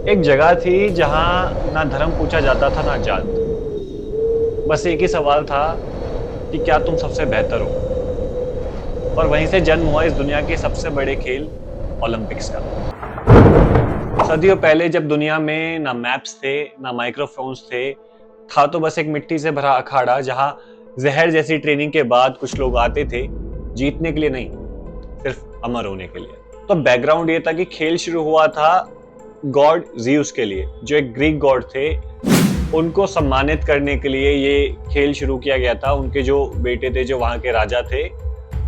एक जगह थी जहां ना धर्म पूछा जाता था ना जात। बस एक ही सवाल था कि क्या तुम सबसे बेहतर हो। और वहीं से जन्म हुआ इस दुनिया के सबसे बड़े खेल ओलंपिक्स का। सदियों पहले जब दुनिया में ना मैप्स थे ना माइक्रोफोन्स थे, था तो बस एक मिट्टी से भरा अखाड़ा जहां जहर जैसी ट्रेनिंग के बाद कुछ लोग आते थे, जीतने के लिए नहीं, सिर्फ अमर होने के लिए। तो बैकग्राउंड ये था कि खेल शुरू हुआ था गॉड ज़्यूस के लिए, जो एक ग्रीक गॉड थे। उनको सम्मानित करने के लिए ये खेल शुरू किया गया था। उनके जो बेटे थे, जो वहां के राजा थे,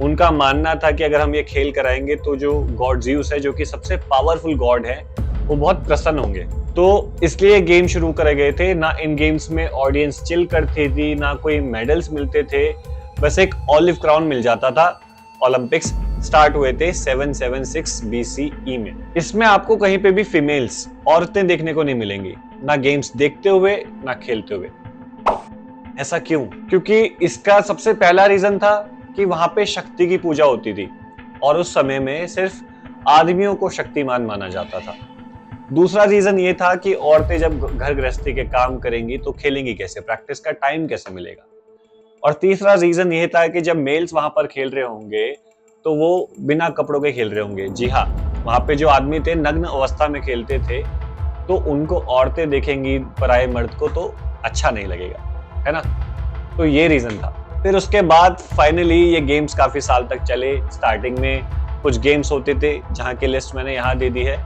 उनका मानना था कि अगर हम ये खेल कराएंगे तो जो गॉड ज़्यूस है, जो कि सबसे पावरफुल गॉड है, वो बहुत प्रसन्न होंगे। तो इसलिए गेम शुरू करे गए थे। ना इन गेम्स में ऑडियंस चिल करती थी, ना कोई मेडल्स मिलते थे, बस एक ऑलिव क्राउन मिल जाता था। ओलंपिक्स स्टार्ट हुए थे 776 बीसीई में। इसमें आपको कहीं पे भी फीमेल्स, औरतें देखने को नहीं मिलेंगी, ना गेम्स देखते हुए ना खेलते हुए। ऐसा क्यों? क्योंकि इसका सबसे पहला रीजन था कि वहां पे शक्ति की पूजा होती थी और उस समय में सिर्फ आदमियों को शक्तिमान माना जाता था। दूसरा रीजन ये था कि औरतें जब घर गृहस्थी के काम करेंगी तो खेलेंगी कैसे, प्रैक्टिस का टाइम कैसे मिलेगा। और तीसरा रीजन ये था कि जब मेल्स वहां पर खेल रहे होंगे तो वो बिना कपड़ों के खेल रहे होंगे। जी हाँ, वहां पे जो आदमी थे नग्न अवस्था में खेलते थे, तो उनको औरतें देखेंगी पराये मर्द को तो अच्छा नहीं लगेगा, है ना। तो ये रीजन था। फिर उसके बाद फाइनली ये गेम्स काफी साल तक चले। स्टार्टिंग में कुछ गेम्स होते थे जहाँ की लिस्ट मैंने यहाँ दे दी है,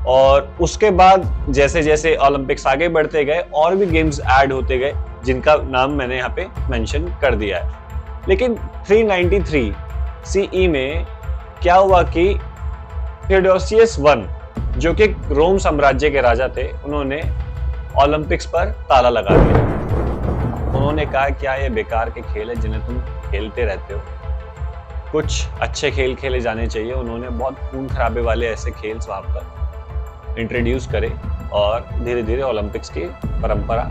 और उसके बाद जैसे जैसे ओलंपिक्स आगे बढ़ते गए और भी गेम्स ऐड होते गए, जिनका नाम मैंने यहाँ पे मेंशन कर दिया है। लेकिन 393 सीई में क्या हुआ कि थियोडोसियस वन, जो कि रोम साम्राज्य के राजा थे, उन्होंने ओलंपिक्स पर ताला लगा दिया। उन्होंने कहा क्या ये बेकार के खेल है जिन्हें तुम खेलते रहते हो, कुछ अच्छे खेल खेले जाने चाहिए। उन्होंने बहुत खून खराबे वाले ऐसे खेल वहां पर इंट्रोड्यूस करे और धीरे धीरे ओलंपिक्स की परंपरा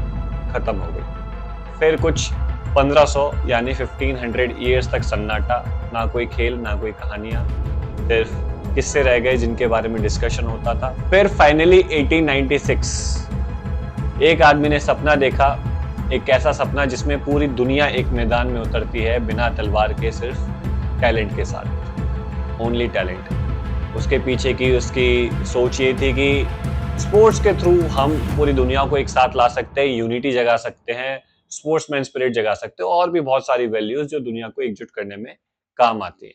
खत्म हो गई। फिर कुछ 1500 यानी 1500 ईयर्स तक सन्नाटा, ना कोई खेल ना कोई कहानियां, सिर्फ किस्से रह गए जिनके बारे में डिस्कशन होता था। फिर फाइनली 1896 एक आदमी ने सपना देखा, एक ऐसा सपना जिसमें पूरी दुनिया एक मैदान में उतरती है बिना तलवार के, सिर्फ टैलेंट के साथ, ओनली टैलेंट। उसके पीछे की उसकी सोच ये थी कि स्पोर्ट्स के थ्रू हम पूरी दुनिया को एक साथ ला सकते हैं, यूनिटी जगा सकते हैं, स्पोर्ट्समैन स्पिरिट जगा सकते हो, और भी बहुत सारी वैल्यूज जो दुनिया को एकजुट करने में काम आती है।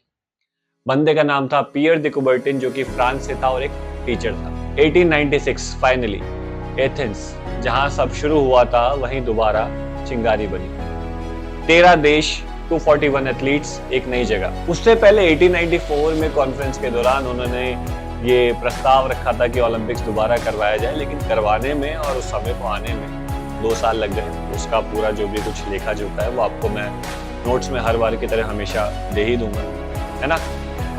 बंदे का नाम था पियर दे कुबर्टिन, जो कि फ्रांस से था और एक टीचर था। 1896 फाइनली एथेंस, जहां सब शुरू हुआ था, वहीं दोबारा चिंगारी बनी। 13 देश, 241 एथलीट्स, एक नई जगह। उससे पहले 1894 में कॉन्फ्रेंस के दौरान उन्होंने ये प्रस्ताव रखा था कि ओलंपिक्स दोबारा करवाया जाए, लेकिन करवाने में और उस समय को आने में 2 साल लग गए। उसका पूरा जो भी कुछ लेखा जोखा है वो आपको मैं नोट्स में हर बार की तरह हमेशा दे ही दूंगा, है ना।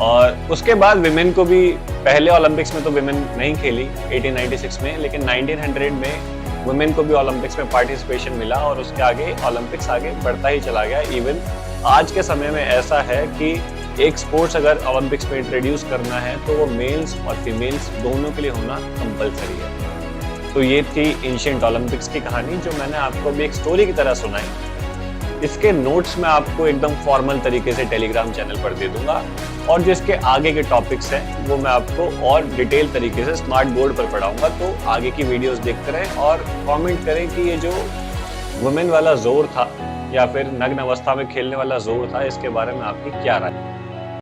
और उसके बाद विमेन को भी, पहले ओलंपिक्स में तो विमेन नहीं खेली 1896 में, लेकिन 1900 में वुमेन को भी ओलंपिक्स में पार्टिसिपेशन मिला और उसके आगे ओलंपिक्स आगे बढ़ता ही चला गया। इवन आज के समय में ऐसा है कि एक स्पोर्ट्स अगर ओलंपिक्स में इंट्रोड्यूस करना है तो वो मेल्स और फीमेल्स दोनों के लिए होना कंपलसरी है। तो ये थी एंशिएंट ओलंपिक्स की कहानी, जो मैंने आपको भी एक स्टोरी की तरह सुनाई। इसके नोट्स मैं आपको एकदम फॉर्मल तरीके से टेलीग्राम चैनल पर दे दूंगा, और जो इसके आगे के टॉपिक्स हैं वो मैं आपको और डिटेल तरीके से स्मार्ट बोर्ड पर पढ़ाऊंगा। तो आगे की वीडियोस देखते रहें और कमेंट करें कि ये जो वुमेन वाला जोर था या फिर नग्न अवस्था में खेलने वाला जोर था, इसके बारे में आपकी क्या राय है।